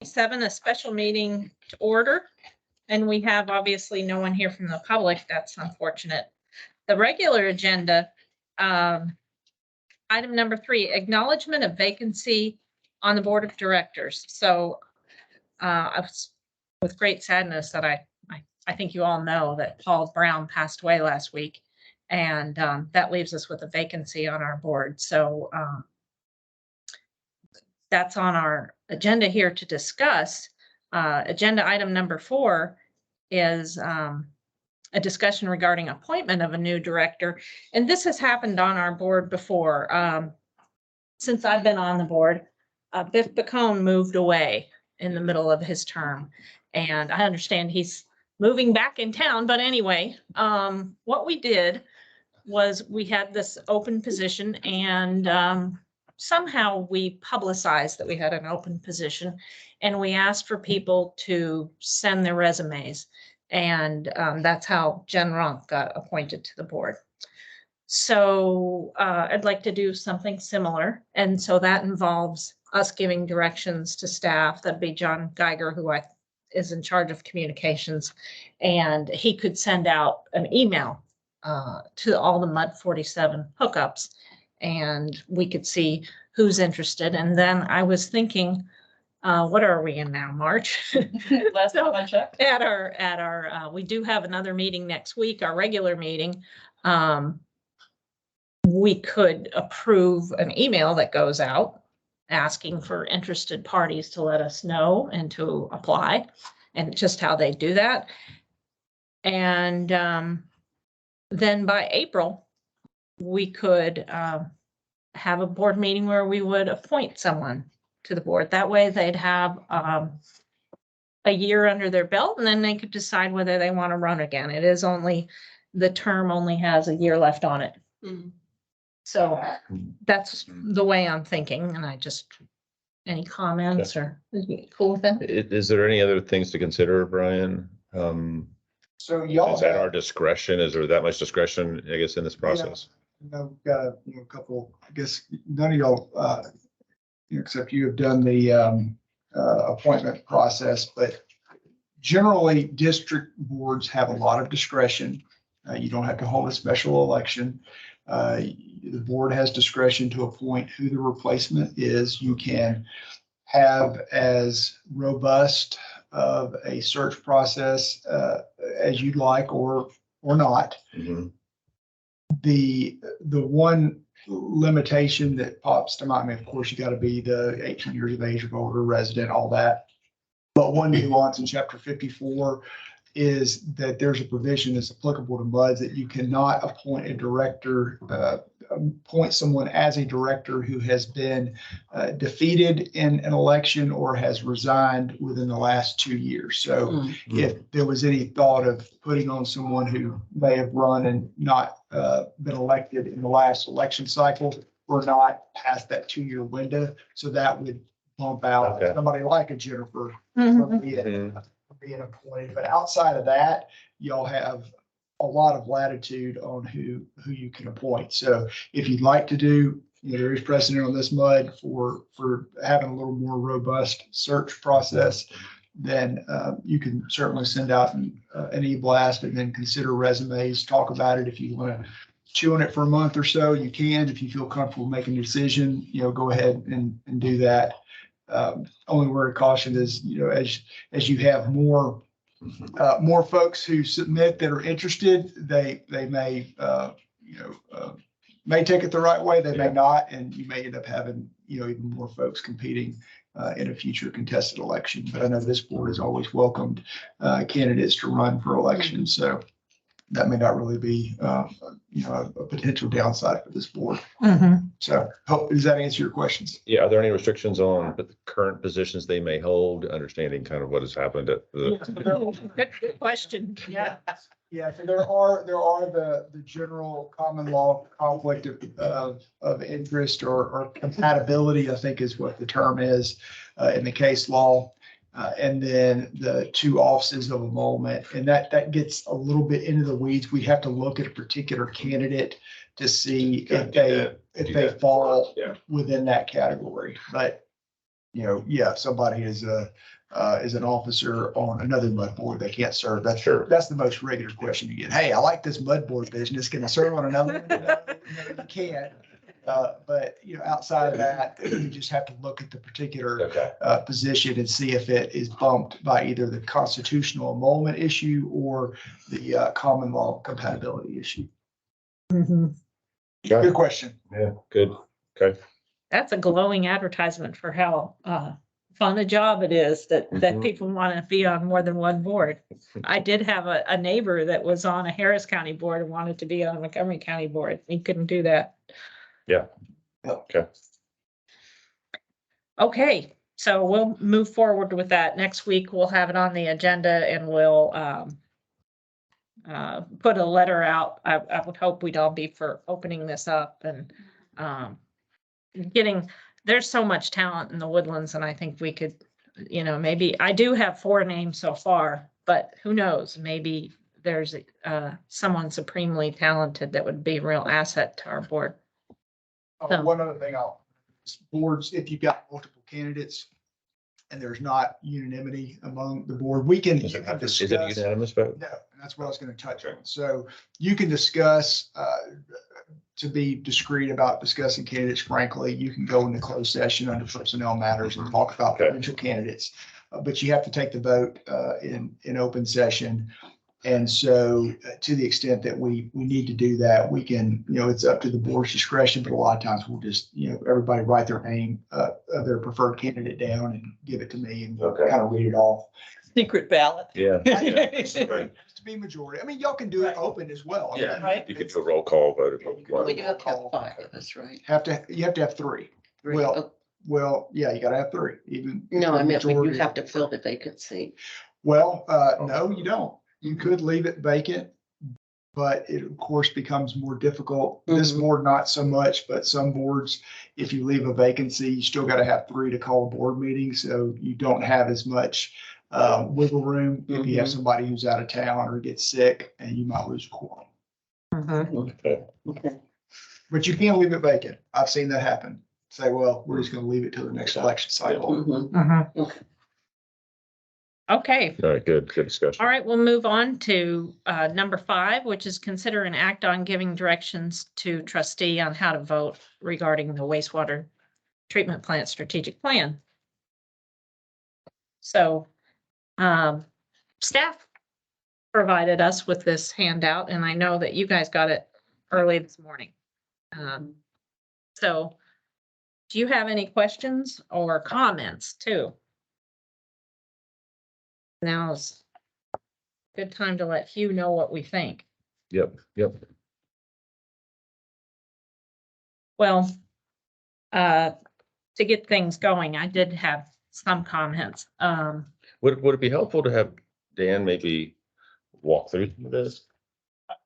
7, a special meeting to order. And we have obviously no one here from the public. That's unfortunate. The regular agenda, item number 3, acknowledgement of vacancy on the board of directors. So I was with great sadness that I think you all know that Paul Brown passed away last week. And that leaves us with a vacancy on our board. So that's on our agenda here to discuss. Agenda item number 4 is a discussion regarding appointment of a new director. And this has happened on our board before. Since I've been on the board, Biff Bacone moved away in the middle of his term. And I understand he's moving back in town. But anyway, what we did was we had this open position, and somehow we publicized that we had an open position, and we asked for people to send their resumes. And that's how Jen Ronk got appointed to the board. So I'd like to do something similar. And so that involves us giving directions to staff. That'd be John Geiger, who is in charge of communications, and he could send out an email to all the Mud 47 hookups, and we could see who's interested. And then I was thinking, what are we in now, March? Last time I checked. At our we do have another meeting next week, our regular meeting. We could approve an email that goes out asking for interested parties to let us know and to apply, and just how they do that. And then by April, we could have a board meeting where we would appoint someone to the board. That way they'd have a year under their belt, and then they could decide whether they want to run again. It is only, the term only has a year left on it. Mm-hmm. So that's the way I'm thinking. And I just, any comments or cool with that? Is there any other things to consider, Brian? So y'all Is that our discretion? Is there that much discretion, I guess, in this process? We've got a couple, I guess none of y'all, except you have done the appointment process, but generally district boards have a lot of discretion. You don't have to hold a special election. The board has discretion to appoint who the replacement is. You can have as robust of a search process as you'd like, or not. Mhm. The one limitation that pops to mind, of course, you got to be the 18 years of age or older, resident, all that. But one nuance in Chapter 54 is that there's a provision that's applicable to MUDs that you cannot appoint a director, appoint someone as a director who has been defeated in an election or has resigned within the last 2 years. So if there was any thought of putting on someone who may have run and not been elected in the last election cycle, we're not past that 2-year window. So that would bump out somebody like a Jennifer from being appointed. But outside of that, y'all have a lot of latitude on who you can appoint. So if you'd like to do, there is precedent on this MUD for having a little more robust search process, then you can certainly send out an e-blast and then consider resumes, talk about it. If you want to chew on it for a month or so, you can. If you feel comfortable making a decision, go ahead and do that. Only word of caution is, as you have more folks who submit that are interested, they may may take it the right way, they may not, and you may end up having even more folks competing in a future contested election. But I know this board has always welcomed candidates to run for elections, so that may not really be a potential downside for this board. So does that answer your questions? Yeah. Are there any restrictions on the current positions they may hold, understanding kind of what has happened at the? Good question. Yeah. Yeah, so there are the general common law conflict of interest or compatibility, I think is what the term is in the case law. And then the 2 offices of emolument, and that gets a little bit into the weeds. We have to look at a particular candidate to see if they fall within that category. But if somebody is an officer on another mud board, they can't serve. That's Sure. That's the most regular question you get. Hey, I like this mud board business. Can I serve on another one? No, you can't. But outside of that, you just have to look at the particular Okay. position and see if it is bumped by either the constitutional emolument issue or the common law compatibility issue. Mhm. Good question. Yeah, good. Okay. That's a glowing advertisement for how fun a job it is that Mhm. people want to be on more than one board. I did have a neighbor that was on a Harris County board and wanted to be on a Montgomery County board. He couldn't do that. Yeah. Okay. Okay, so we'll move forward with that. Next week, we'll have it on the agenda and we'll put a letter out. I would hope we'd all be for opening this up and there's so much talent in the Woodlands and I think we could, maybe, I do have 4 names so far, but who knows? Maybe there's someone supremely talented that would be a real asset to our board. So- One other thing, boards, if you've got multiple candidates and there's not unanimity among the board, we can Is it discuss. unanimous vote? No, and that's what I was going to touch on. So you can discuss, to be discreet about discussing candidates, frankly, you can go into closed session under personnel matters and talk about Okay. potential candidates. But you have to take the vote in open session. And so to the extent that we need to do that, we can, it's up to the board's discretion, but a lot of times we'll just, everybody write their name of their preferred candidate down and give it to me and Okay. kind of read it off. Secret ballot. Yeah. To be majority. I mean, y'all can do it Right. open as well. I mean, Yeah. Right. You could do a roll call vote if you We want. do have to have 5 of us, right? You have to have 3. Three. Well, Oh, Well, yeah, you gotta have 3, even. No, I meant when you majority. have to fill the vacancy. Well, no, you don't. You could leave it vacant, but it of course becomes more difficult. This Mhm. board, not so much, but some boards, if you leave a vacancy, you still gotta have 3 to call a board meeting, so you don't have as much wiggle room if you have Mhm. somebody who's out of town or gets sick, and you might lose a quorum. Okay. Okay. But you can't leave it vacant. I've seen that happen. Say, well, we're just gonna leave it till the next election cycle. Mhm. Okay. Okay, All right, good discussion. all right, we'll move on to number 5, which is consider an act on giving directions to trustee on how to vote regarding the wastewater treatment plant strategic plan. So staff provided us with this handout, and I know that you guys got it early this morning. So do you have any questions or comments too? Now's a good time to let Hugh know what we think. Yep. Well, to get things going, I did have some comments. Would it be helpful to have Dan maybe walk through this?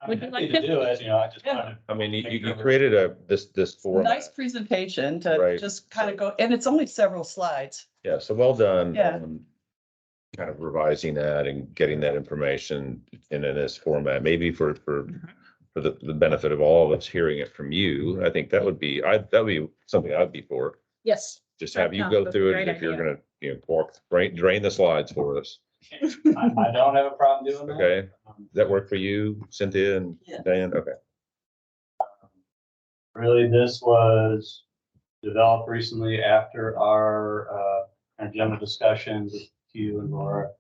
Would you I'm like happy to to- do it, I just Yeah. wanted. I mean, you created this format. Nice presentation to Right. just kind of go, and it's only several slides. Yeah, so well done. Yeah. on Kind of revising that and getting that information in this format, maybe for the benefit of all of us hearing it from you. I think that would be something I'd be for. Yes. Just That have you sounds go like a through it great if you're idea. gonna, drain the slides for us. I don't have a problem doing that. Okay, does that work for you, Cynthia and Yeah. Dan? Okay. Really, this was developed recently after our kind of general discussions with Hugh and Laura.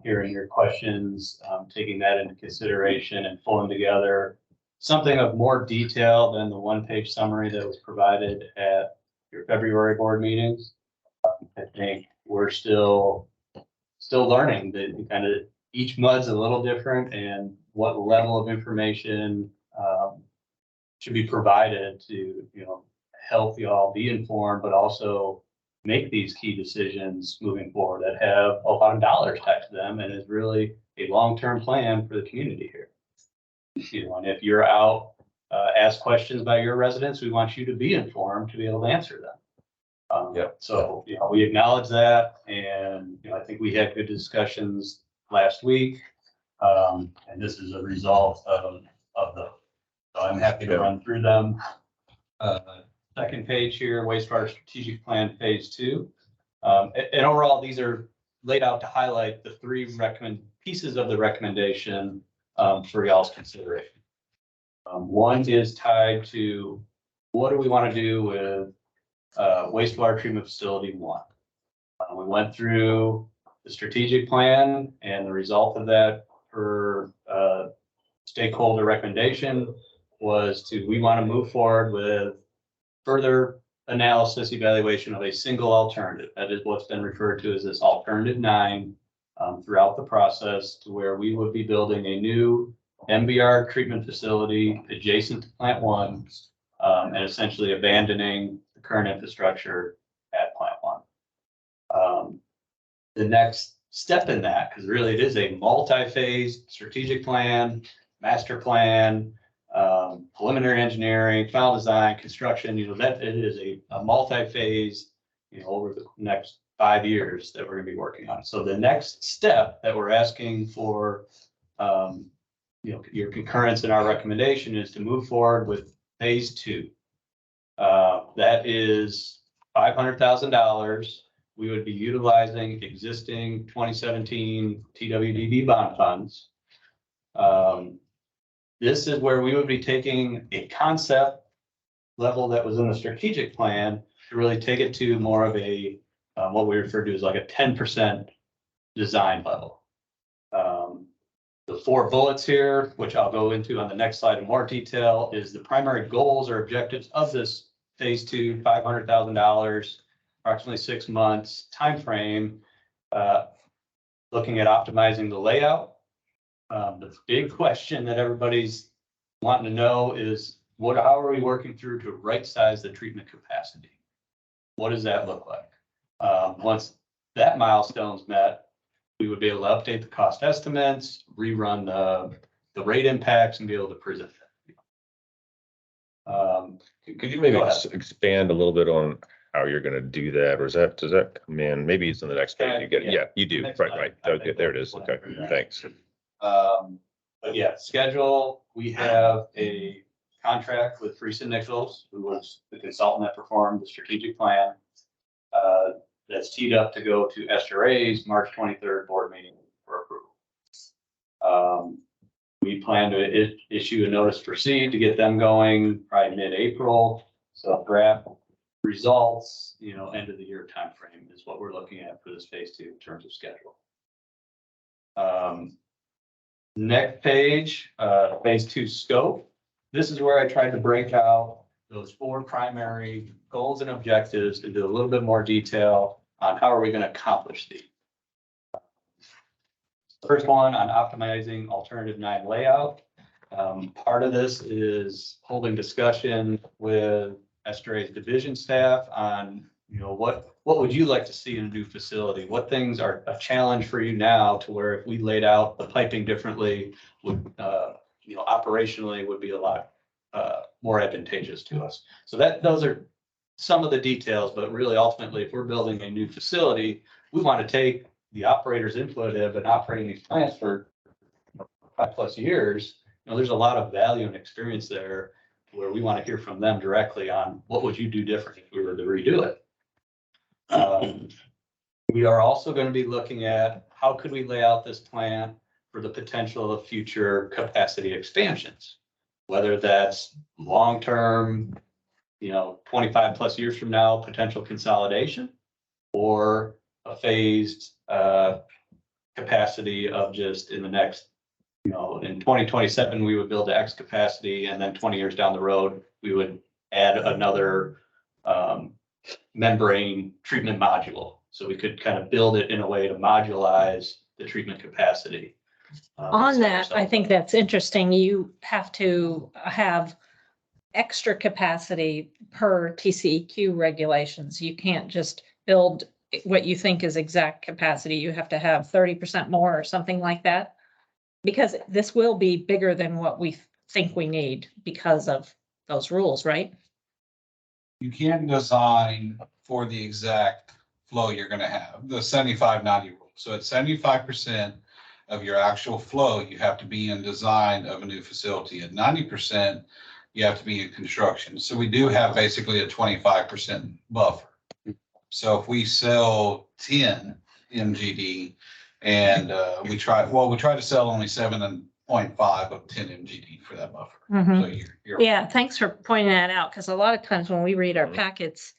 Hearing your questions, taking that into consideration and pulling together something of more detail than the 1-page summary that was provided at your February board meetings. I think we're still learning that kind of each mud's a little different and what level of information should be provided to, help y'all be informed, but also make these key decisions moving forward that have a lot of dollars tied to them and is really a long-term plan for the community here. And if you're out, ask questions by your residents, we want you to be informed to be able to answer them. Yep. So, we acknowledge that and, I think we had good discussions last week. And this is a result of those. So I'm happy to run through them. Second page here, wastewater strategic plan phase 2. And overall, these are laid out to highlight the three pieces of the recommendation for y'all's consideration. One is tied to what do we want to do with wastewater treatment facility 1. We went through the strategic plan, and the result of that per stakeholder recommendation was we want to move forward with further analysis, evaluation of a single alternative. That is what's been referred to as this alternative 9 throughout the process, to where we would be building a new MBR treatment facility adjacent to Plant 1 and essentially abandoning the current infrastructure at Plant 1. The next step in that, because really it is a multi-phase strategic plan, master plan, preliminary engineering, final design, construction, that it is a multi-phase, over the next 5 years that we're going to be working on. So the next step that we're asking for, your concurrence in our recommendation is to move forward with phase 2. That is $500,000. We would be utilizing existing 2017 TWDB bond funds. This is where we would be taking a concept level that was in the strategic plan to really take it to more of a, what we refer to as like a 10% design level. The 4 bullets here, which I'll go into on the next slide in more detail, is the primary goals or objectives of this phase 2, $500,000, approximately 6 months timeframe, looking at optimizing the layout. The big question that everybody's wanting to know is how are we working through to right size the treatment capacity? What does that look like? Once that milestone's met, we would be able to update the cost estimates, rerun the rate impacts, and be able to present that. Could you maybe expand a little bit on how you're going to do that, or does that come in? Maybe it's in the next page. You get it. Yeah, you do. Right. Okay, there it is. Okay, thanks. But yeah, schedule. We have a contract with Friesen Nichols, who was the consultant that performed the strategic plan. That's teed up to go to SRA's March 23rd board meeting for approval. We plan to issue a notice to proceed to get them going probably mid-April. So draft results, end of the year timeframe is what we're looking at for this phase 2 in terms of schedule. Next page, phase 2 scope. This is where I tried to break out those 4 primary goals and objectives into a little bit more detail on how are we going to accomplish these. First one on optimizing alternative 9 layout. Part of this is holding discussion with SRA's division staff on, what would you like to see in a new facility? What things are a challenge for you now to where if we laid out the piping differently would, operationally would be a lot more advantageous to us. So those are some of the details, but really ultimately, if we're building a new facility, we want to take the operator's input of and operating these plants for 5+ years. There's a lot of value and experience there where we want to hear from them directly on what would you do different if we were to redo it. We are also going to be looking at how could we lay out this plan for the potential of future capacity expansions, whether that's long-term, 25+ years from now, potential consolidation, or a phased capacity of just in the next, in 2027, we would build to X capacity, and then 20 years down the road, we would add another membrane treatment module. So we could kind of build it in a way to modulize the treatment capacity. On that, I think that's interesting. You have to have extra capacity per TCEQ regulations. You can't just build what you think is exact capacity. You have to have 30% more or something like that, because this will be bigger than what we think we need because of those rules, right? You can't design for the exact flow you're going to have, the 75-90 rule. So at 75% of your actual flow, you have to be in design of a new facility. At 90%, you have to be in construction. So we do have basically a 25% buffer. So if we sell 10 MGD and we try to sell only 7.5 of 10 MGD for that buffer. Mhm. So you're. Yeah, thanks for pointing that out, because a lot of times when we read our Mhm. packets,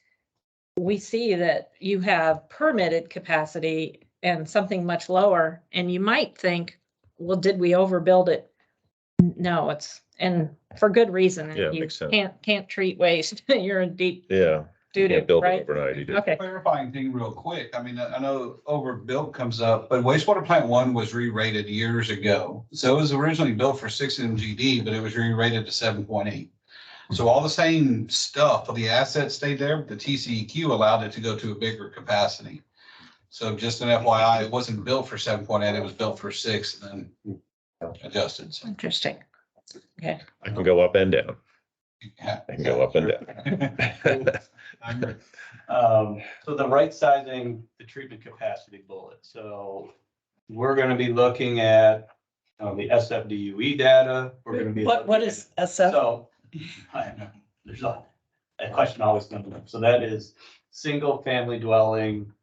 we see that you have permitted capacity and something much lower, and you might think, well, did we overbuild it? No, and for good reason. Yeah, You makes sense. can't treat waste. You're in deep Yeah. You doo-doo, can't build it right? overnight. You do. Okay. Clarifying thing real quick. I mean, I know overbuilt comes up, but wastewater plant one was re-rated years ago. So it was originally built for 6 MGD, but it was re-rated to 7.8. So all the same stuff, the assets stayed there, but the TCEQ allowed it to go to a bigger capacity. So just an FYI, it wasn't built for 7.8, it was built for 6 and then adjusted. So, Interesting. Okay. I can go up and down. yeah. I can go up and down. So the right sizing, the treatment capacity bullet. So we're gonna be looking at the SFDUE data. We're gonna be. What is SF? So, I know, there's a question always comes up. So that is single family dwelling.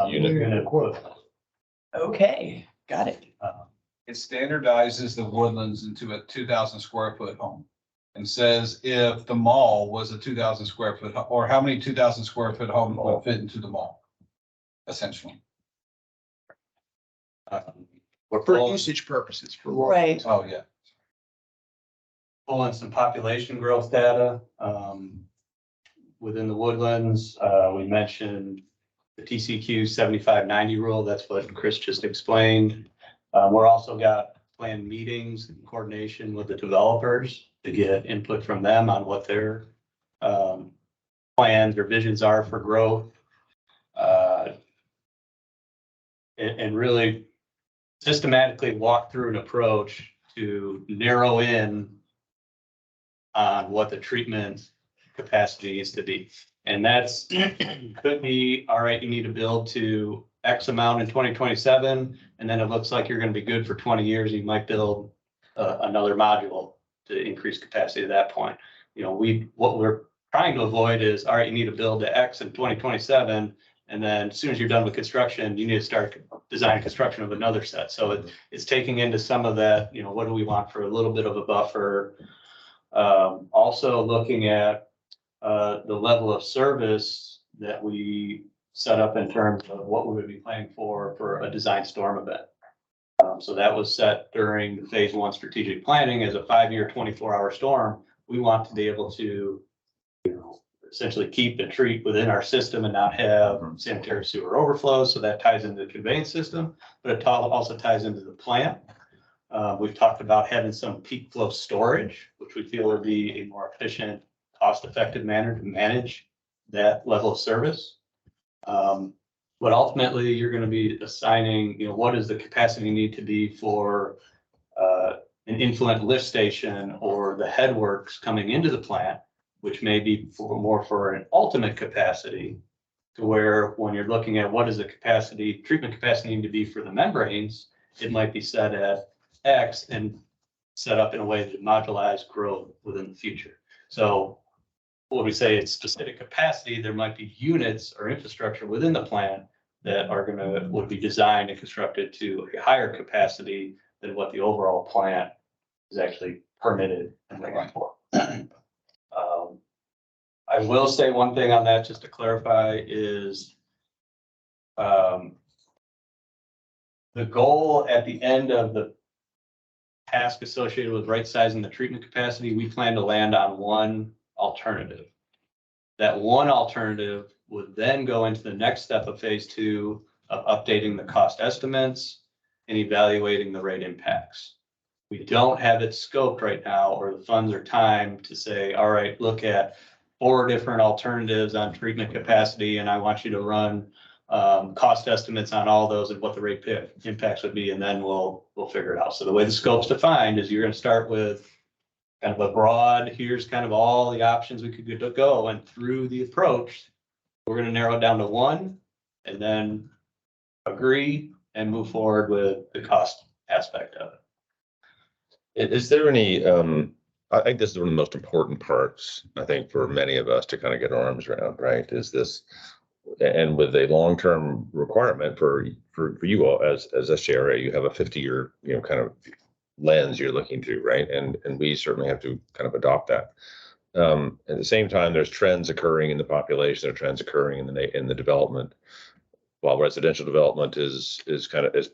Unit. Unit equivalent. Okay, got it. It standardizes the Woodlands into a 2,000 square foot home. And says if the mall was a 2,000 square foot, or how many 2,000 square foot homes would fit into the mall? Essentially. We're For pulling, usage purposes, for what? Right. Oh, yeah. pulling some population growth data, within the Woodlands. We mentioned the TCQ 75/90 rule. That's what Chris just explained. We're also got planned meetings in coordination with the developers to get input from them on what their plans or visions are for growth. And really systematically walk through an approach to narrow in on what the treatment capacity needs to be. And that's could be, all right, you need to build to X amount in 2027, and then it looks like you're gonna be good for 20 years. You might build another module to increase capacity at that point. You know, what we're trying to avoid is, all right, you need to build to X in 2027, and then as soon as you're done with construction, you need to start design construction of another set. So it's taking into some of that, you know, what do we want for a little bit of a buffer? Also looking at the level of service that we set up in terms of what we would be planning for a design storm event. So that was set during the phase 1 strategic planning as a 5-year, 24-hour storm. We want to be able to, you know, essentially keep and treat within our system and not have sanitary sewer overflows. So that ties into the conveyance system, but it also ties into the plant. We've talked about having some peak flow storage, which we feel would be a more efficient, cost-effective manner to manage that level of service. But ultimately, you're going to be assigning, you know, what does the capacity need to be for an influent lift station or the headworks coming into the plant, which may be more for an ultimate capacity, to where when you're looking at what does the capacity, treatment capacity need to be for the membranes, it might be set at X and set up in a way to modularize growth within the future. So when we say it's specific capacity, there might be units or infrastructure within the plant that would be designed and constructed to a higher capacity than what the overall plant is actually permitted and ready for. I will say one thing on that, just to clarify, is the goal at the end of the task associated with right sizing the treatment capacity, we plan to land on one alternative. That one alternative would then go into the next step of phase 2 of updating the cost estimates and evaluating the rate impacts. We don't have it scoped right now, or the funds or time to say, all right, look at 4 different alternatives on treatment capacity, and I want you to run cost estimates on all those and what the rate impacts would be, and then we'll figure it out. So the way the scope's defined is you're going to start with kind of a broad, here's kind of all the options we could go, and through the approach, we're going to narrow it down to one, and then agree and move forward with the cost aspect of it. Is there any, I think this is one of the most important parts, I think, for many of us to kind of get our arms around, right? Is this, and with a long-term requirement for you all as SJRA, you have a 50-year, kind of lens you're looking to, right? And we certainly have to kind of adopt that. At the same time, there's trends occurring in the population, there are trends occurring in the development. While residential development is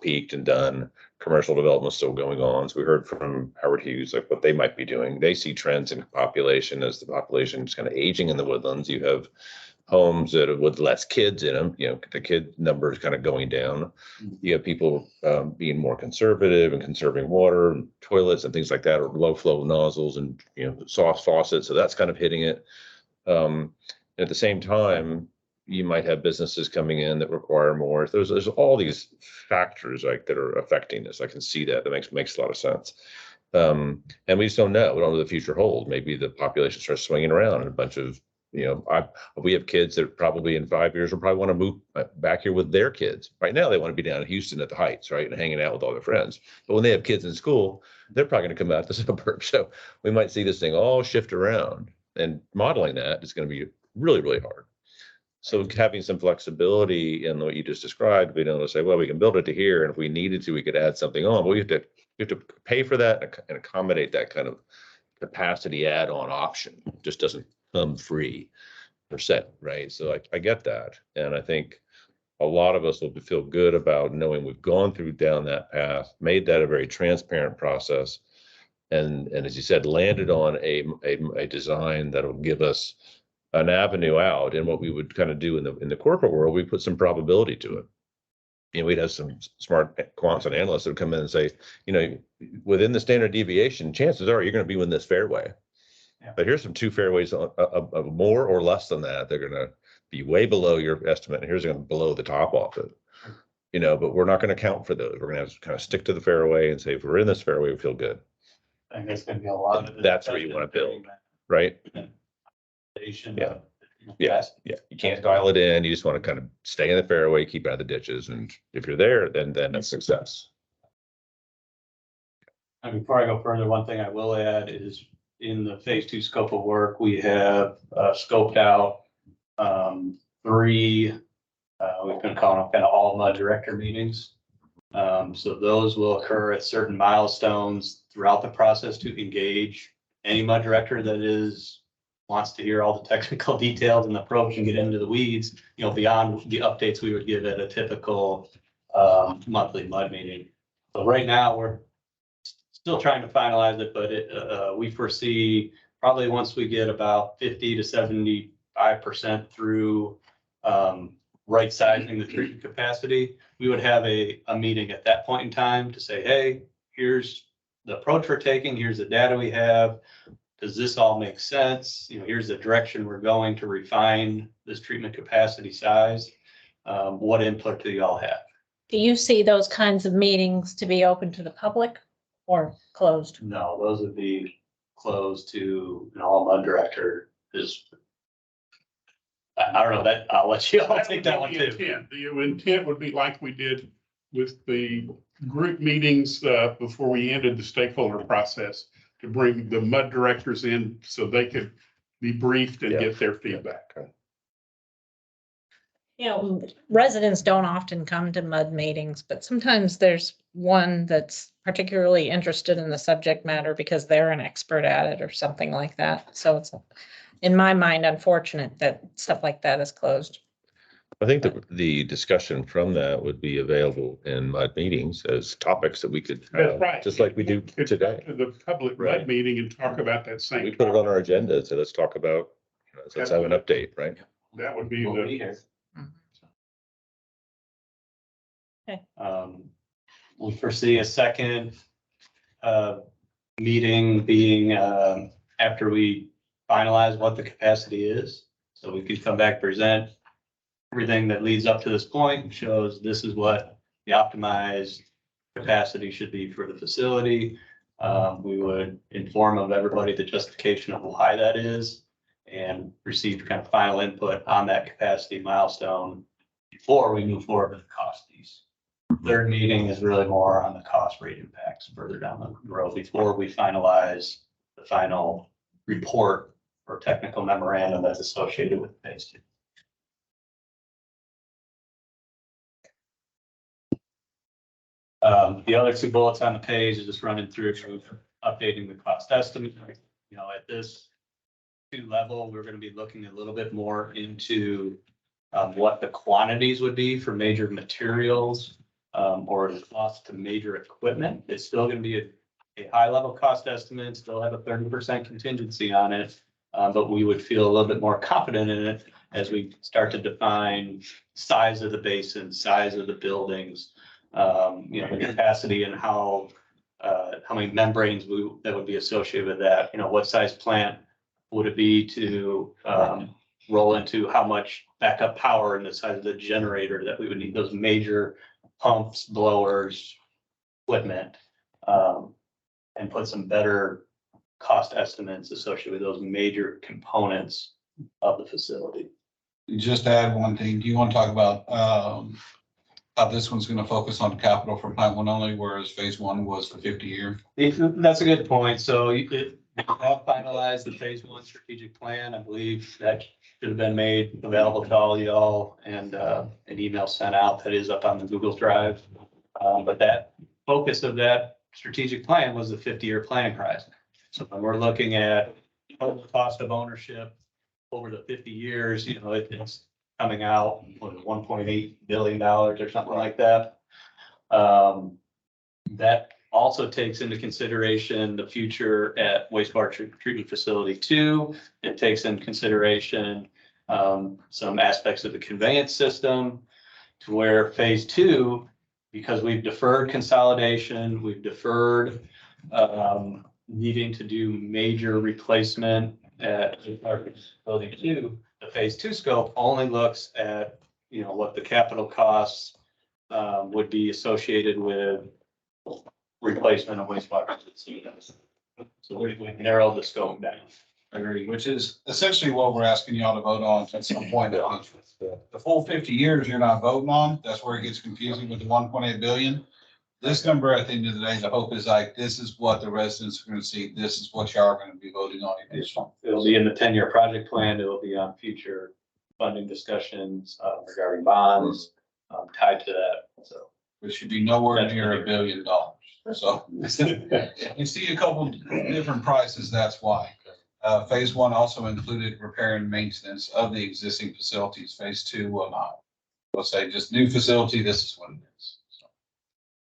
peaked and done, commercial development is still going on. So we heard from Howard Hughes, like what they might be doing. They see trends in population as the population is kind of aging in the woodlands. You have homes that are with less kids in them, the kid number is kind of going down. You have people being more conservative and conserving water, and toilets and things like that, or low flow nozzles and, soft faucets. So that's kind of hitting it. At the same time, you might have businesses coming in that require more. There's all these factors like that are affecting this. I can see that. That makes a lot of sense. And we just don't know. We don't know what the future holds. Maybe the population starts swinging around and a bunch of, we have kids that probably in 5 years will probably want to move back here with their kids. Right now, they want to be down in Houston at the Heights, right, and hanging out with all their friends. But when they have kids in school, they're probably going to come out to the suburbs. So we might see this thing all shift around, and modeling that is going to be really, really hard. So having some flexibility in what you just described, being able to say, well, we can build it to here, and if we needed to, we could add something on. But we have to pay for that and accommodate that kind of capacity add-on option. It just doesn't come free per se, right? So I get that, and I think a lot of us will feel good about knowing we've gone down that path, made that a very transparent process, and as you said, landed on a design that'll give us an avenue out. And what we would kind of do in the corporate world, we put some probability to it. We'd have some smart quants and analysts that would come in and say, within the standard deviation, chances are you're going to be within this fairway. Yeah. But here's some 2 fairways of more or less than that. They're going to be way below your estimate, and here's going to blow the top off it. But we're not going to count for those. We're going to have to kind of stick to the fairway and say, if we're in this fairway, we feel good. I think there's going to be a lot of. That's where you want to build, right? Yeah. Yeah. You can't dial it in. You just want to kind of stay in the fairway, keep out of the ditches. And if you're there, then that's success. And before I go further, one thing I will add is in the phase 2 scope of work, we have scoped out 3, we've been calling them kind of all mud director meetings. So those will occur at certain milestones throughout the process to engage any mud director that wants to hear all the technical details and approach and get into the weeds, beyond the updates we would give at a typical monthly mud meeting. So right now we're still trying to finalize it, but we foresee probably once we get about 50 to 75% through right sizing the treatment capacity, we would have a meeting at that point in time to say, hey, here's the approach we're taking, here's the data we have. Does this all make sense? Here's the direction we're going to refine this treatment capacity size. What input do y'all have? Do you see those kinds of meetings to be open to the public or closed? No, those would be closed to an all mud director. I don't know that. I'll let you all take that one too. The intent would be like we did with the group meetings before we ended the stakeholder process, to bring the mud directors in so they could be briefed and get their feedback. Residents don't often come to mud meetings, but sometimes there's one that's particularly interested in the subject matter because they're an expert at it or something like that. So it's, in my mind, unfortunate that stuff like that is closed. I think that the discussion from that would be available in mud meetings as topics that we could, That's right. just like we do It's today. to the public Right. mud meeting and talk about that same. We put it on our agenda, so let's talk about, let's have an update, right? That would be We'll be the, here. Okay. We foresee a second meeting being after we finalize what the capacity is. So we could come back, present everything that leads up to this point, shows this is what the optimized capacity should be for the facility. We would inform of everybody the justification of why that is and receive kind of final input on that capacity milestone before we move forward with the cost piece. Third meeting is really more on the cost rate impacts further down the road before we finalize the final report or technical memorandum that's associated with phase 2. The other two bullets on the page is just running through, updating the cost estimate. You know, at this two level, we're gonna be looking a little bit more into what the quantities would be for major materials, or the cost to major equipment. It's still gonna be a high level cost estimate, still have a 30% contingency on it. But we would feel a little bit more confident in it as we start to define size of the basin, size of the buildings, you know, the capacity and how many membranes that would be associated with that. You know, what size plant would it be to roll into, how much backup power, and the size of the generator that we would need, those major pumps, blowers, equipment, and put some better cost estimates associated with those major components of the facility. Just to add one thing, do you want to talk about how this one's gonna focus on capital for plant one only, whereas phase one was the 50-year? That's a good point. So we have finalized the phase one strategic plan. I believe that should have been made available to all y'all, and an email sent out that is up on the Google Drive. But that focus of that strategic plan was the 50-year planning horizon. So when we're looking at total cost of ownership over the 50 years, you know, it's coming out with $1.8 billion or something like that. That also takes into consideration the future at wastewater treatment facility 2. It takes into consideration some aspects of the conveyance system, to where phase 2, because we've deferred consolidation, we've deferred needing to do major replacement at facility 2. The phase 2 scope only looks at, you know, what the capital costs would be associated with replacement of wastewater systems. So we narrowed the scope down. Agree, which is essentially what we're asking y'all to vote on at some point. The full 50 years you're not voting on, that's where it gets confusing with the 1.8 billion. This number, at the end of the day, the hope is like, this is what the residents are gonna see, this is what y'all are gonna be voting on additional. It'll be in the 10-year project plan. It'll be on future funding discussions regarding bonds tied to that. So Which should be nowhere near $1 billion. So you see a couple different prices, that's why. Phase 1 also included repair and maintenance of the existing facilities. Phase 2 will not. We'll say just new facility, this is what it is.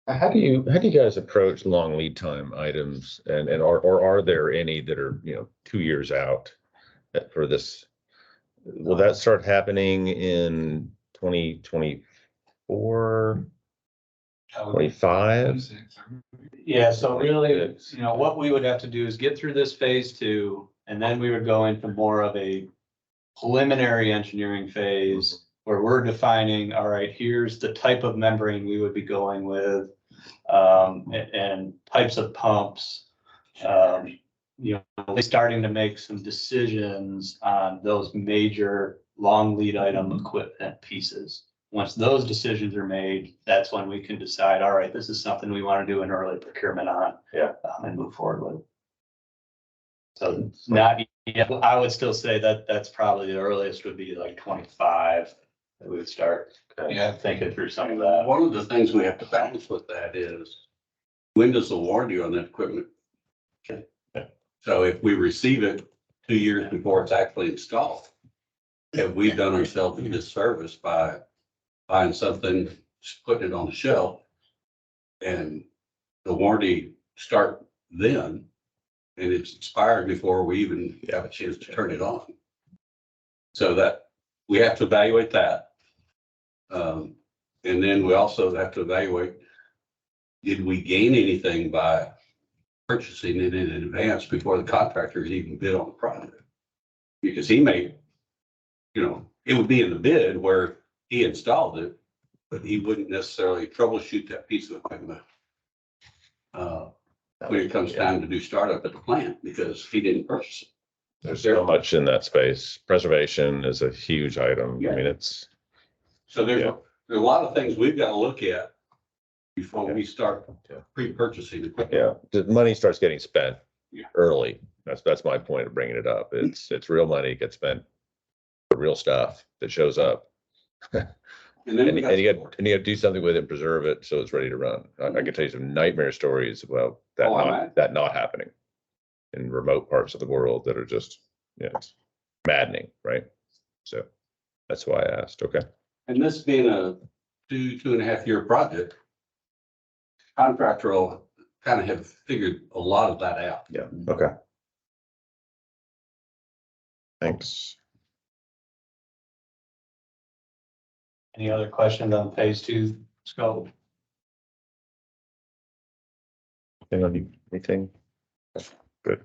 How do you guys approach long lead time items, and are there any that are, you know, 2 years out for this? Will that start happening in 2024, 25? yeah, so really, you know, what we would have to do is get through this phase 2, and then we would go into more of a preliminary engineering phase where we're defining, all right, here's the type of membrane we would be going with, and types of pumps. You know, starting to make some decisions on those major long lead item equipment pieces. Once those decisions are made, that's when we can decide, all right, this is something we want to do an early procurement on. Yeah. And move forward with. So not yet. I would still say that that's probably the earliest would be like 25 that we would start thinking through some of that. One of the things we have to balance with that is, when does the warranty on that equipment? Okay. So if we receive it 2 years before it's actually installed, have we done ourselves a disservice by buying something, putting it on the shelf, and the warranty start then, and it's expired before we even have a chance to turn it on? So that we have to evaluate that. And then we also have to evaluate, did we gain anything by purchasing it in advance before the contractors even bid on the project? Because he may, you know, it would be in the bid where he installed it, but he wouldn't necessarily troubleshoot that piece of equipment when it comes time to do startup at the plant, because he didn't purchase it. There's so much in that space. Preservation is a huge item. I mean, it's. So there's a lot of things we've got to look at before we start pre-purchasing equipment. Yeah, the money starts getting spent Yeah. early. That's my point of bringing it up. It's real money gets spent for real stuff that shows up. And then And we and you got, got, and you got to do something with it, and preserve it so it's ready to run. I can tell you some nightmare stories about that Oh, I not, bet. that not happening in remote parts of the world that are just, it's maddening, right? So that's why I asked, okay? and this being a 2.5 year project, contractor will kind of have figured a lot of that out. Yeah, okay. Thanks. Any other questions on phase 2 scope? Anything? Good.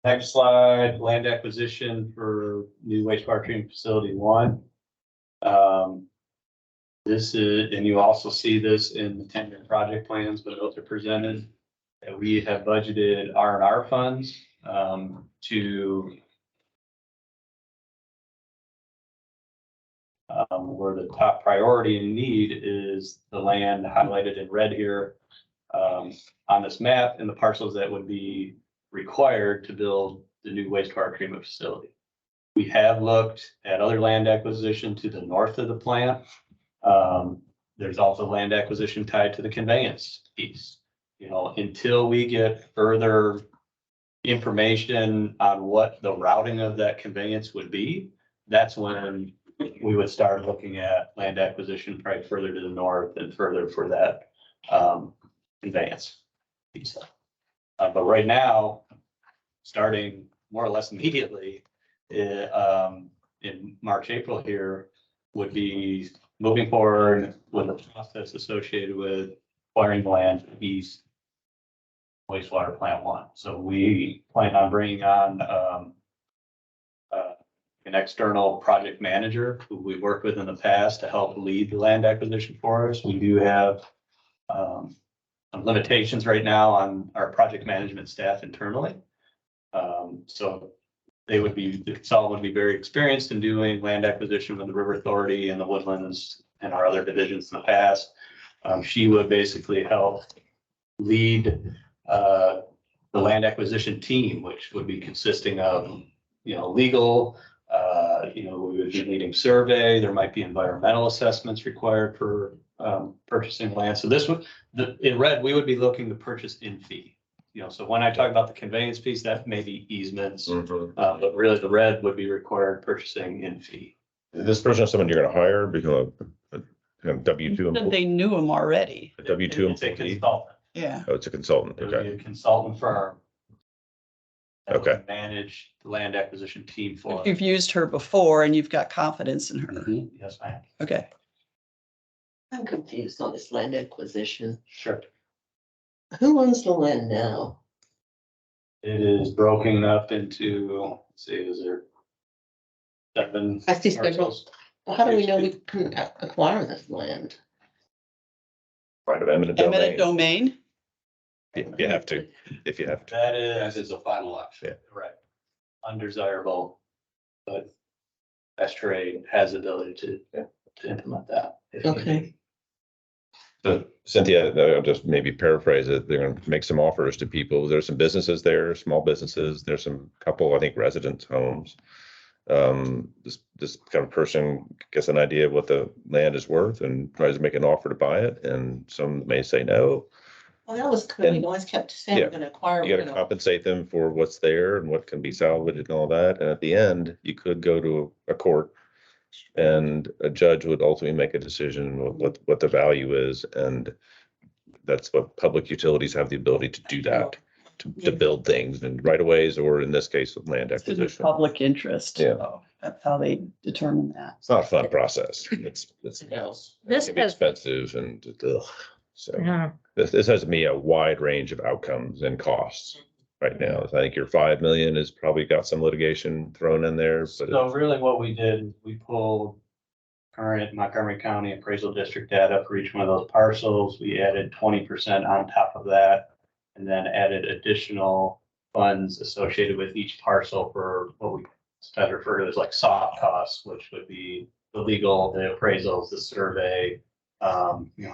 Next slide, land acquisition for new wastewater treatment facility 1. This is, and you also see this in the 10-year project plans, but those are presented. That we have budgeted R&R funds to where the top priority and need is the land highlighted in red here on this map and the parcels that would be required to build the new wastewater treatment facility. We have looked at other land acquisition to the north of the plant. There's also land acquisition tied to the conveyance piece. You know, until we get further information on what the routing of that conveyance would be, that's when we would start looking at land acquisition probably further to the north and further for that conveyance piece. But right now, starting more or less immediately in March, April here, would be moving forward with the process associated with acquiring the land east wastewater plant 1. So we plan on bringing on an external project manager who we worked with in the past to help lead the land acquisition for us. We do have some limitations right now on our project management staff internally. So they would be, the consultant would be very experienced in doing land acquisition with the River Authority and the Woodlands and our other divisions in the past. She would basically help lead the land acquisition team, which would be consisting of, legal, we would be leading survey. There might be environmental assessments required for purchasing land. So this would, in red, we would be looking to purchase in fee. So when I talk about the conveyance piece, that may be easements, but really the red would be required purchasing in fee. This person is someone you're gonna hire, become a W-2 Said employee? they knew him already. A W-2 It's a employee? consultant. Yeah. Oh, it's a consultant, It would okay. be a consultant firm. that would Okay. Manage the land acquisition team for. You've used her before and you've got confidence in her. Mhm. Yes, ma'am. Okay. I'm confused on this land acquisition. Sure. Who owns the land now? It is broken up into, let's see, is there 7? I see several. parcels? How do we know we can acquire this land? Right of eminent Eminent domain. domain. If you have to, if you have to. That That is is a final option. correct. Undesirable, but S-Trade has the ability to implement that. if needed. Okay. So Cynthia, I'll just maybe paraphrase it. They're gonna make some offers to people. There's some businesses there, small businesses. There's some couple, I think, residence homes. This kind of person gets an idea of what the land is worth and tries to make an offer to buy it. And some may say no. Well, that was good. We always kept saying Yeah. we're gonna acquire. You gotta compensate them for what's there and what can be salvaged and all that. And at the end, you could go to a court and a judge would ultimately make a decision of what the value is. And that's what public utilities have the ability to do that, to build things and right of ways, or in this case, land It's in the acquisition. public interest. Yeah. So that's how they determine that. It's not a fun process. It's No. This can be has, expensive and, ugh. So yeah, this has to be a wide range of outcomes and costs right now. I think your 5 million has probably got some litigation thrown in there, but So really what we did, we pulled current Montgomery County appraisal district data for each one of those parcels. We added 20% on top of that. And then added additional funds associated with each parcel for what we sometimes refer to as like soft costs, which would be the legal, the appraisals, the survey,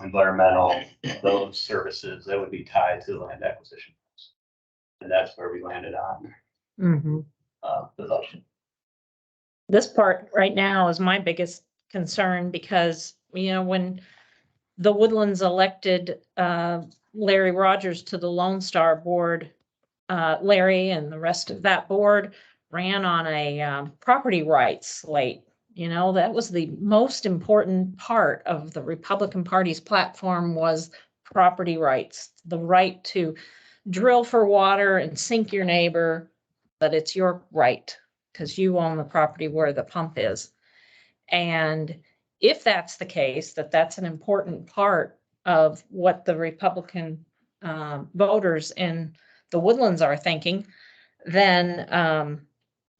environmental, those services that would be tied to the land acquisition. And that's where we landed on mhm. the budget. this part right now is my biggest concern because, when the Woodlands elected Larry Rogers to the Lone Star Board, Larry and the rest of that board ran on a property rights slate. That was the most important part of the Republican Party's platform was property rights, the right to drill for water and sink your neighbor, but it's your right because you own the property where the pump is. And if that's the case, that's an important part of what the Republican voters in the Woodlands are thinking, then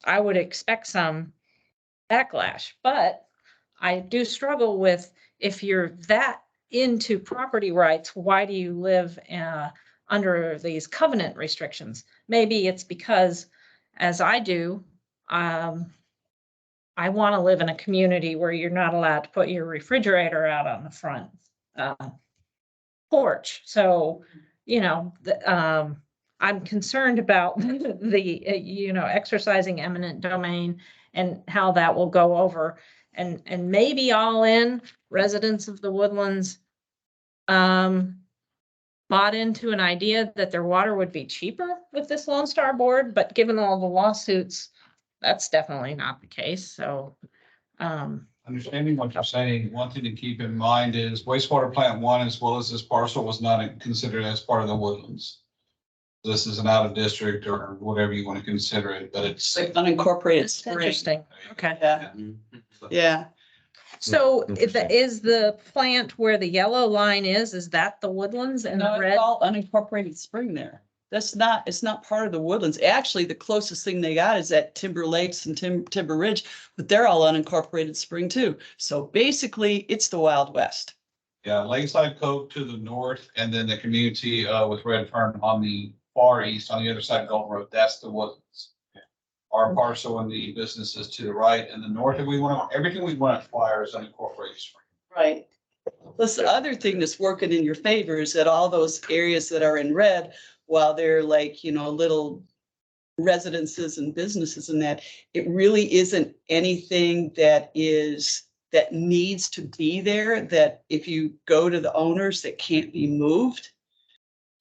I would expect some backlash. But I do struggle with, if you're that into property rights, why do you live under these covenant restrictions? Maybe it's because, as I do, I want to live in a community where you're not allowed to put your refrigerator out on the front porch. So, I'm concerned about the, exercising eminent domain and how that will go over. And maybe all in residents of the Woodlands bought into an idea that their water would be cheaper with this Lone Star Board, but given all the lawsuits, that's definitely not the case. So, Understanding what you're saying, one thing to keep in mind is wastewater plant 1, as well as this parcel, was not considered as part of the Woodlands. This is an out of district or whatever you want to consider it, but it's. Like unincorporated it's spring. interesting. Okay. Yeah, yeah. So Interesting. is the plant where the yellow line is that the Woodlands and No, the it's red? all unincorporated spring there. It's not part of the Woodlands. Actually, the closest thing they got is at Timber Lakes and Timber Ridge, but they're all unincorporated spring too. So basically, it's the Wild West. Yeah, Lakeside Cove to the north, and then the community with Red Fern on the far east, on the other side of Golden Road, that's the Woodlands. Our parcel and the businesses to the right and the north, and everything we want to acquire is unincorporated spring. Right. Plus, the other thing that's working in your favor is that all those areas that are in red, while they're like, little residences and businesses and that, it really isn't anything that needs to be there, that if you go to the owners, that can't be moved.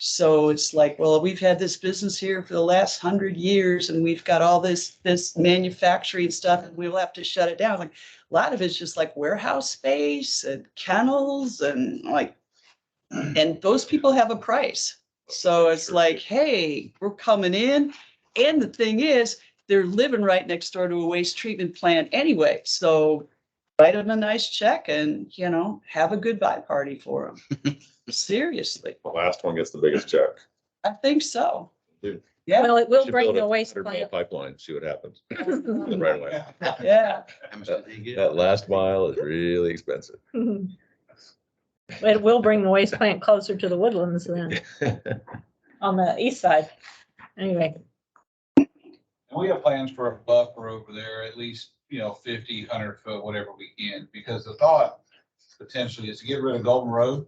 So it's like, well, we've had this business here for the last 100 years and we've got all this manufacturing stuff and we'll have to shut it down. Like a lot of it's just like warehouse space and kennels and and those people have a price. So it's like, hey, we're coming in. And the thing is, they're living right next door to a waste treatment plant anyway. So write them a nice check and, have a goodbye party for them. Seriously, The last one gets the biggest check. I think so. Dude. Yeah, Well, it will Should bring build the a waste 100 mile plant. pipeline, see what happens right away. yeah. That last mile is really expensive. It will bring the waste plant closer to the Woodlands then, on the east side. Anyway, And we have plans for a buffer over there, at least, 50, 100 foot, whatever we can, because the thought potentially is to get rid of Golden Road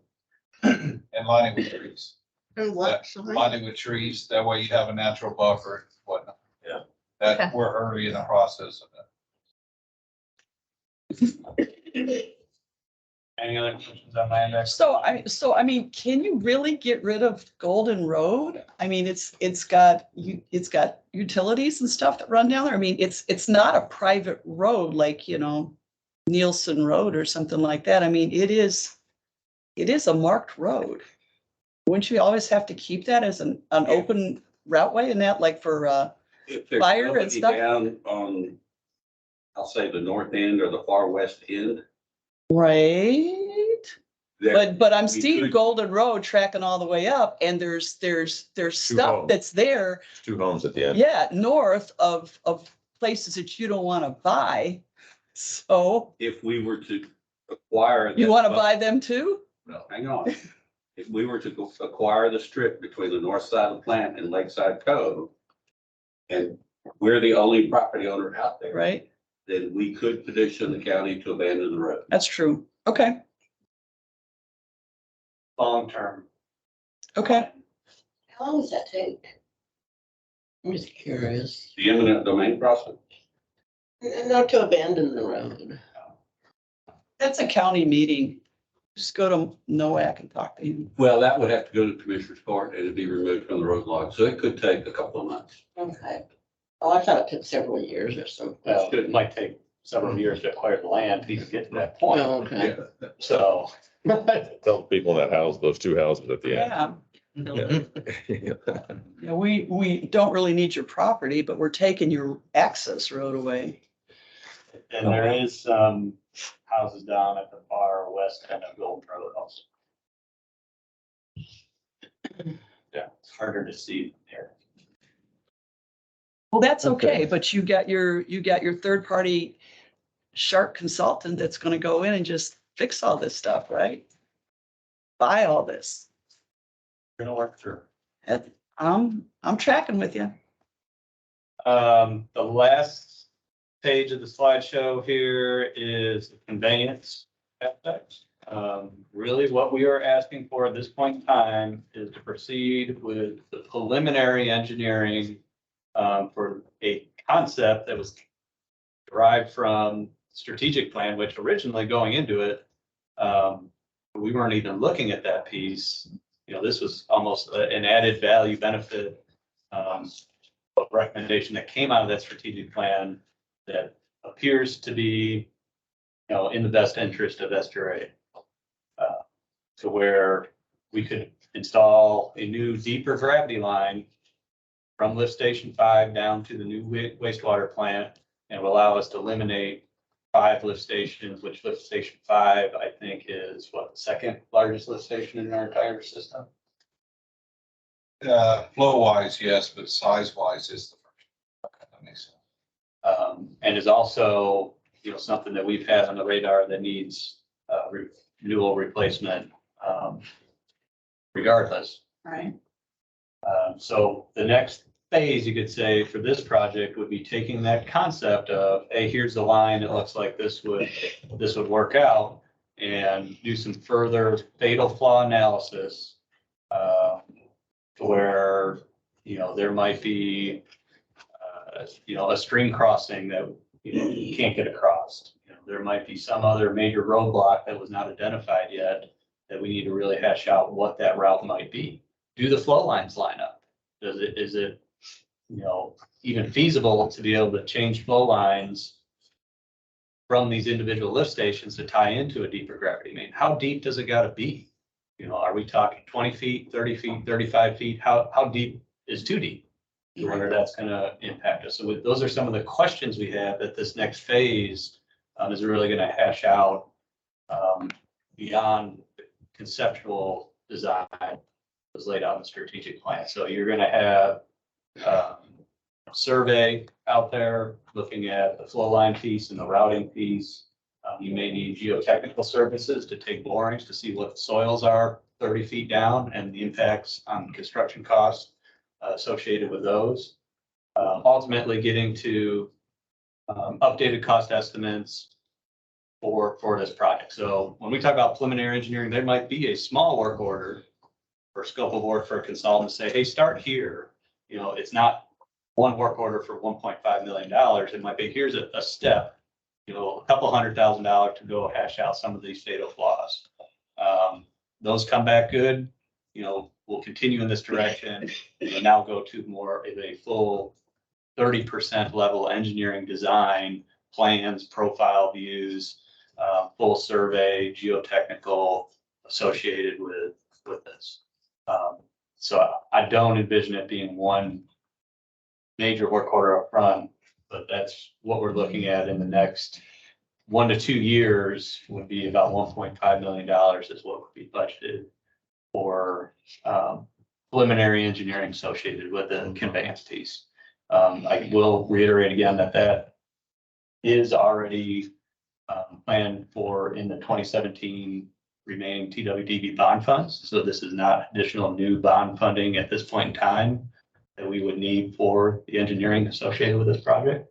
and line it with trees. Line it with trees, that way you have a natural buffer and whatnot. Yeah. That Okay. we're early in the process of that. Any other questions on land acquisition? So I mean, can you really get rid of Golden Road? I mean, it's got utilities and stuff that run down there. I mean, it's not a private road like, Nielsen Road or something like that. I mean, it is a marked road. Wouldn't you always have to keep that as an open routeway and that, like for If there's Fire and somebody stuff? down on, I'll say the north end or the far west end. right? that But I'm we seeing could- Golden Road tracking all the way up and there's stuff homes. that's there. There's 2 homes at the end. Yeah, north of places that you don't want to buy. So If we were to acquire. you that want to bu- buy them too? No, hang on. If we were to acquire the strip between the north side of the plant and Lakeside Cove, and we're the only property owner out there, Right? then we could petition the county to abandon the road. That's true. Okay, Long term. okay. How long does that take? I'm just curious. The eminent domain process. And not to abandon the road. That's a county meeting. Just go to NOAC and talk to him. Well, that would have to go to Commissioner's Court and it'd be removed from the road log, so it could take a couple of months. Okay. Oh, I thought it took several years or something. Well, it might take several years to acquire the land to even get to that point. Oh, okay. So. Tell people in that house, those two houses at the end. Yeah, yeah, we don't really need your property, but we're taking your access road away. And there is some houses down at the far west end of Golden Road also. Yeah, it's harder to see from here. Well, that's okay, but you got your third party sharp consultant that's gonna go in and just fix all this stuff, right? Buy all this. We're gonna work through. I'm tracking with you. The last page of the slideshow here is the conveyance aspect. Really what we are asking for at this point in time is to proceed with the preliminary engineering for a concept that was derived from strategic plan, which originally going into it, we weren't even looking at that piece. You know, this was almost an added value benefit recommendation that came out of that strategic plan that appears to be, you know, in the best interest of SDRA. To where we could install a new deeper gravity line from lift station 5 down to the new wastewater plant, and will allow us to eliminate 5 lift stations, which lift station 5, I think, is what, the second largest lift station in our entire system. Flow wise, yes, but size wise is the first. Okay, that makes sense. And is also, you know, something that we've had on the radar that needs renewal replacement regardless. Right. So the next phase, you could say, for this project would be taking that concept of, hey, here's the line, it looks like this would work out, and do some further fatal flaw analysis to where, you know, there might be, you know, a stream crossing that, you know, you can't get across. You know, there might be some other major roadblock that was not identified yet that we need to really hash out what that route might be. Do the flow lines line up? Is it, you know, even feasible to be able to change flow lines from these individual lift stations to tie into a deeper gravity main? How deep does it gotta be? You know, are we talking 20 feet, 30 feet, 35 feet? How deep is too deep? I wonder that's gonna impact us. So those are some of the questions we have that this next phase is really gonna hash out beyond conceptual design was laid out in the strategic plan. So you're gonna have survey out there looking at the flow line piece and the routing piece. You may need geotechnical services to take borings to see what the soils are 30 feet down and the impacts on construction costs associated with those. Ultimately getting to updated cost estimates for this project. So when we talk about preliminary engineering, there might be a small work order or scope of work for a consultant to say, hey, start here. You know, it's not one work order for $1.5 million. It might be, here's a step, you know, a couple $100,000 to go hash out some of these fatal flaws. Those come back good, you know, we'll continue in this direction. And now go to more of a full 30% level engineering design, plans, profile views, full survey, geotechnical associated with this. So I don't envision it being one major work order up front, but that's what we're looking at in the next 1 to 2 years would be about $1.5 million is what would be budgeted for preliminary engineering associated with the conveyance piece. I will reiterate again that is already planned for in the 2017 remaining TWDB bond funds. So this is not additional new bond funding at this point in time that we would need for the engineering associated with this project.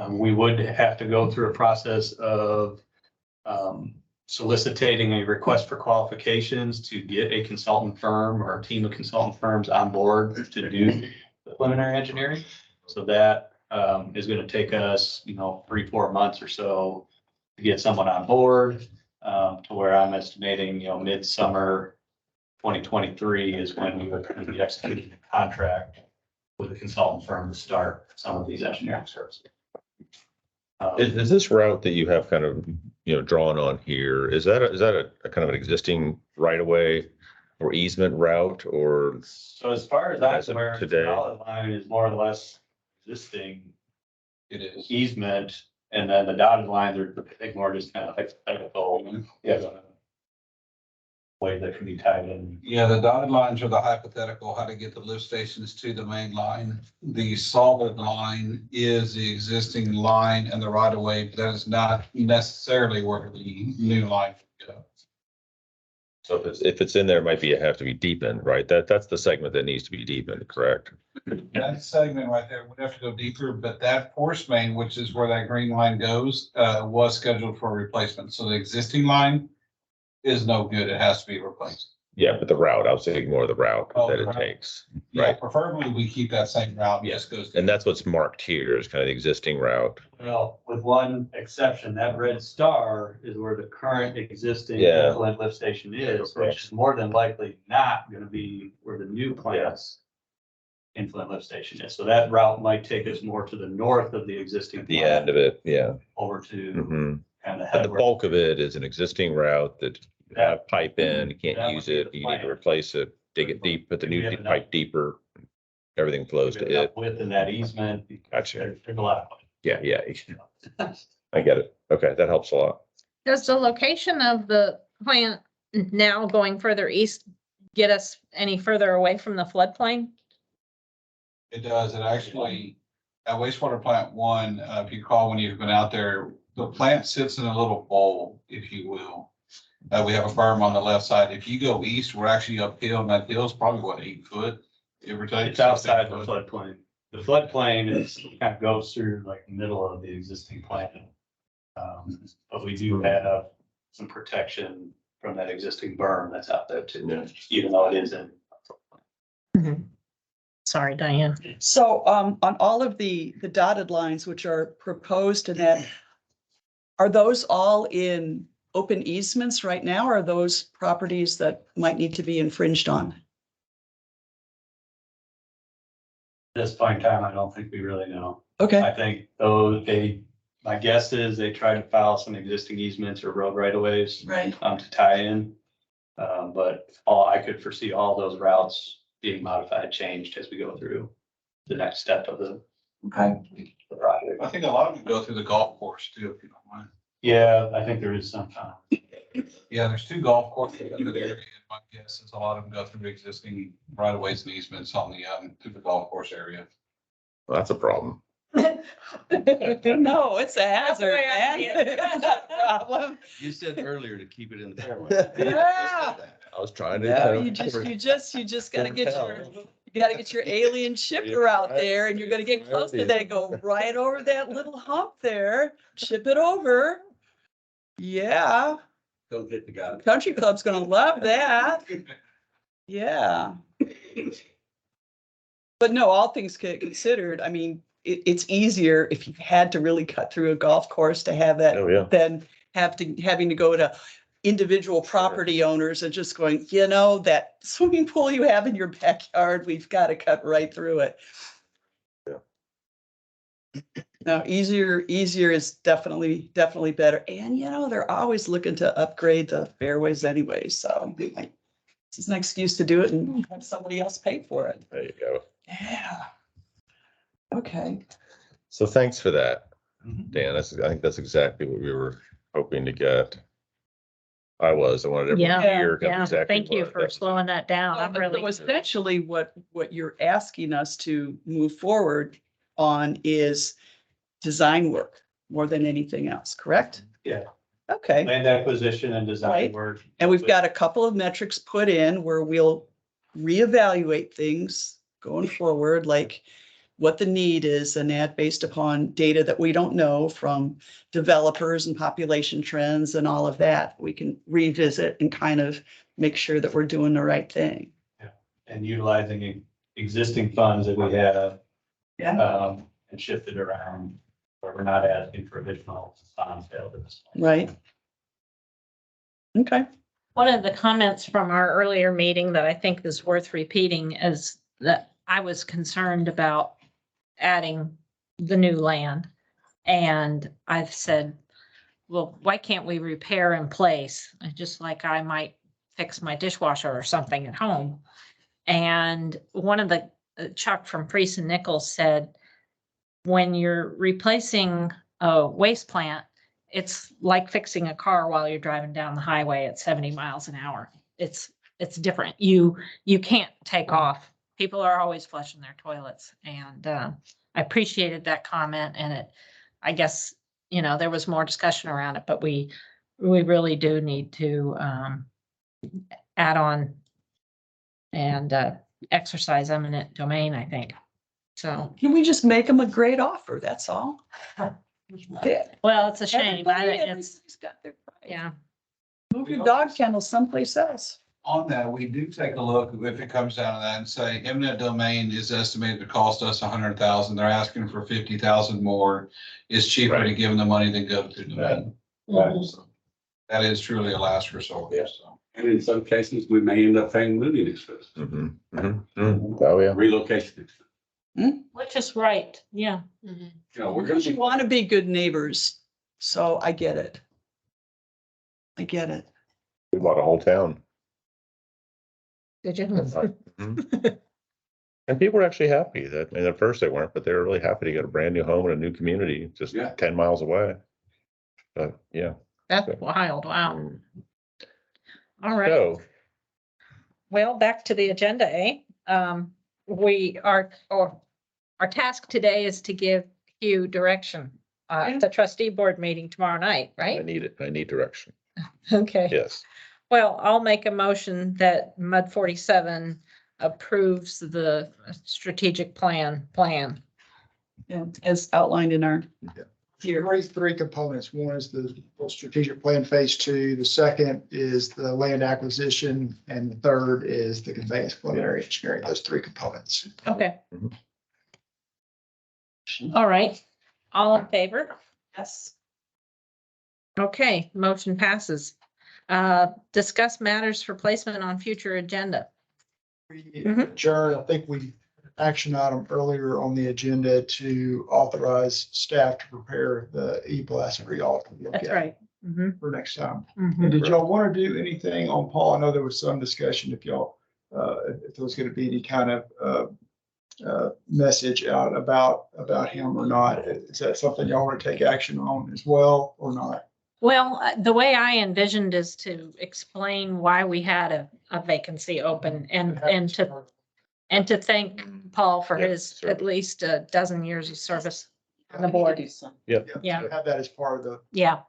We would have to go through a process of soliciting a request for qualifications to get a consultant firm or a team of consultant firms on board to do the preliminary engineering. So that is gonna take us, 3-4 months or so to get someone on board, to where I'm estimating, midsummer 2023 is when we would be executing the contract with a consultant firm to start some of these engineering services. Is this route that you have kind of, drawn on here, is that a kind of an existing right of way or easement route or? So as far as I'm As of aware, the today. solid line is more or less existing It is. easement, and then the dotted lines are, I think, more just kind of hypothetical. Yeah. Way that can be tied in. Yeah, the dotted lines are the hypothetical, how to get the lift stations to the main line. The solid line is the existing line and the right of way, but that is not necessarily where the new line would go. So if it's in there, it might have to be deepened, right? That's the segment that needs to be deepened, correct? That segment right there would have to go deeper, but that force main, which is where that green line goes, was scheduled for replacement. So the existing line is no good. It has to be replaced. Yeah, but the route, I was thinking more of the route Oh, that the it route. takes. Yeah, Right. preferably we keep that same route. Yeah. Just goes. And that's what's marked here is kind of the existing route. Well, with one exception, that red star is where the current existing Yeah. inlet lift station is, which is more than likely not gonna be where the new plant's influent lift station is. So that route might take us more to the north of the existing. At the plant, end of it, yeah. over to Mhm. kind of But the head. bulk of it is an existing route that you have pipe in, you That can't would use be it, the you need to plan. replace it, dig it deep, put the new We have enough- pipe deeper. Everything flows to it. Within that easement. Gotcha. There's a lot of. Yeah, yeah. I get it. Okay, that helps a lot. Does the location of the plant now going further east get us any further away from the floodplain? It does. It actually, at wastewater plant one, if you recall, when you've been out there, the plant sits in a little bowl, if you will. We have a berm on the left side. If you go east, we're actually uphill, and that hill is probably what, 8 foot? Give or take. It's outside the floodplain. The floodplain is, kind of goes through like the middle of the existing plant. But we do have some protection from that existing berm that's out there too, even though it is in. Sorry, Diane. So on all of the dotted lines which are proposed in that, are those all in open easements right now? Or are those properties that might need to be infringed on? This point in time, I don't think we really know. Okay, I think though my guess is they try to file some existing easements or road right of ways right. to tie in. But I could foresee all those routes being modified, changed as we go through the next step of the Okay. project. I think a lot of them go through the golf course too, if you don't mind. Yeah, I think there is some. Yeah, there's 2 golf courses in the area. My guess is a lot of them go through existing right of ways and easements on the, through the golf course area. Well, that's a problem. No, it's a hazard, way I man. see it. It's not a problem. You said earlier to keep it in the fairway. Yeah. I was trying to. No, you just gotta get your alien shipper out there and you're gonna get close to that, go right over that little hump there, chip it over. Yeah, Don't hit the guy. country club's gonna love that. Yeah. But no, all things considered, I mean, it's easier if you've had to really cut through a golf course to have that Oh, yeah. than having to go to individual property owners and just going, that swimming pool you have in your backyard, we've got to cut right through it. Now, easier is definitely better. And they're always looking to upgrade the fairways anyway, so this is an excuse to do it and have somebody else pay for it. There you go. Yeah. Okay. So thanks for that, Mhm. Dan. I think that's exactly what we were hoping to get. I wanted everyone Yeah, to hear. yeah. exactly Thank you what for that- slowing that down. I'm really. So essentially, what you're asking us to move forward on is design work more than anything else, correct? Yeah. Okay, Land acquisition and design Right. work. and we've got a couple of metrics put in where we'll reevaluate things going forward, like what the need is and that based upon data that we don't know from developers and population trends and all of that. We can revisit and kind of make sure that we're doing the right thing. And utilizing existing funds that we have. Yeah. and shift it around, but we're not asking for additional bond sales at this point. Right. Okay. One of the comments from our earlier meeting that I think is worth repeating is that I was concerned about adding the new land. And I've said, well, why can't we repair in place? Just like I might fix my dishwasher or something at home. And one of the, Chuck from Priest and Nichols said, when you're replacing a waste plant, it's like fixing a car while you're driving down the highway at 70 miles an hour. It's different. You can't take off. People are always flushing their toilets. And I appreciated that comment. And I guess, there was more discussion around it, but we really do need to add on and exercise eminent domain, I think. So, Can we just make them a great offer? That's all. Yeah. well, it's a shame. Everybody's got their price. Yeah. Move your dog kennel someplace else. On that, we do take a look, if it comes down to that, and say eminent domain is estimated to cost us 100,000, they're asking for 50,000 more. It's cheaper to give them the money than go to domain. So that is truly a last resort, so. And in some cases, we may end up paying moving expenses, Oh, yeah. relocation expenses. Which is right. Yeah. You know, we're gonna You be, want to be good neighbors. So I get it. I get it. We bought a whole town. Did you? Mhm. And people were actually happy that, and at first they weren't, but they were really happy to get a brand new home in a new community, just Yeah. 10 miles away. But yeah. That's wild. Wow. Mm. All right. So, Well, back to the agenda, eh? Our task today is to give Hugh direction at the trustee board meeting tomorrow night, I right? need it. I need direction. Okay. Yes. Well, I'll make a motion that MUD 47 approves the strategic plan. Yeah, as outlined in our. Yeah. Here. Raise three components. One is the strategic plan phase 2. The second is the land acquisition, and the third is the conveyance preliminary engineering. Those three components. Okay. Mhm. All right. All in favor? Yes. Okay, motion passes. Discuss matters for placement on future agenda. We Mhm. adjourn, I think we action item earlier on the agenda to authorize staff to prepare the e-blast for y'all to look That's at right. Mhm, for next time. mhm. And did y'all want to do anything on Paul? I know there was some discussion if y'all, if there was going to be any kind of message out about him or not. Is that something y'all want to take action on as well or not? Well, the way I envisioned is to explain why we had a vacancy open and to thank Paul for Yeah, his sure. at least a dozen years of service on the We need to board. do some. Yep. Yeah. So have that as part of the, Yeah.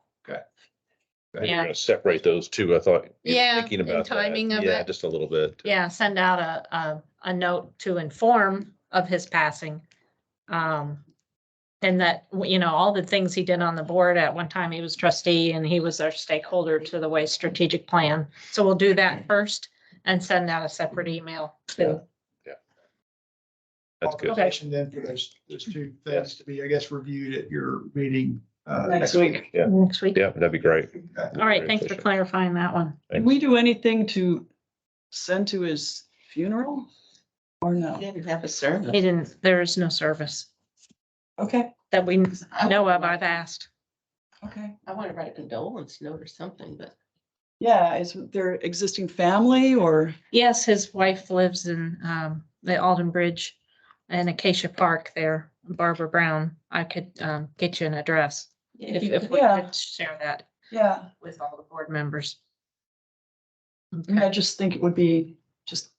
We're Yeah. gonna separate those two. I thought. you were Yeah, Thinking and about that. timing of Yeah, it. just a little bit. Yeah, send out a note to inform of his passing. And that, all the things he did on the board. At one time, he was trustee and he was our stakeholder to the Waste strategic plan. So we'll do that first and send out a separate email to. That's good. authorization then for those two things to be, I guess, reviewed at your meeting. Next week. Yeah. Next week. Yeah, that'd be great. All right, thanks for clarifying that one. Did we do anything to send to his funeral? Or We no? didn't have a service. He didn't, there is no service Okay, that we know of. I've asked. okay. I want to write a condolence note or something, but Yeah, is there existing family or? Yes, his wife lives in the Alden Bridge and Acacia Park there, Barbara Brown. I could get you an address if we Yeah. could share that Yeah, with all the board members. and I just think it would be just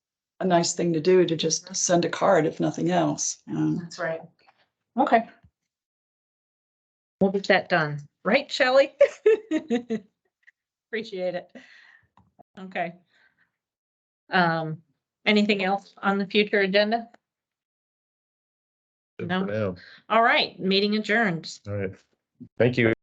a nice thing to do to just send a card if nothing else. That's right. Okay. We'll get that done. Right, Shelley? Appreciate it. Okay. Anything else on the future agenda? Good No. for now. All right, meeting adjourned. All right. Thank you.